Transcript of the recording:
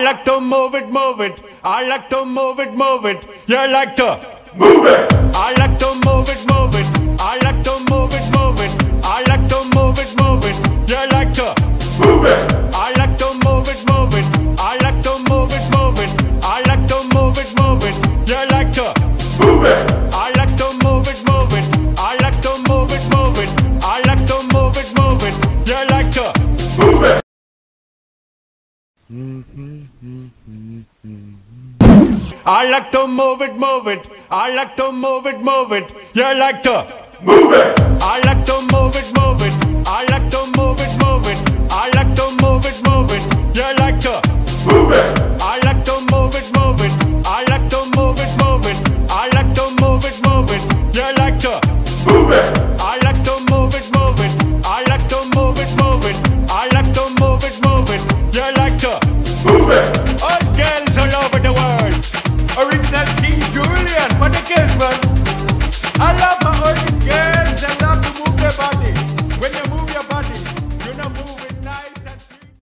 like to move it, move it. I like to move it, move it. You like to move it. I like to move it, move it. I like to move it, move it. I like to move it, move it. You like to move it. I like to move it, move it. I like to move it, move it. I like to move it, move it. You like to move it. I like to move it, move it. I like to move it, move it. I like to move it, move it. You like to move it. I like to move it, move it. I like to move it, move it. You like to move it. I like to move it, move it.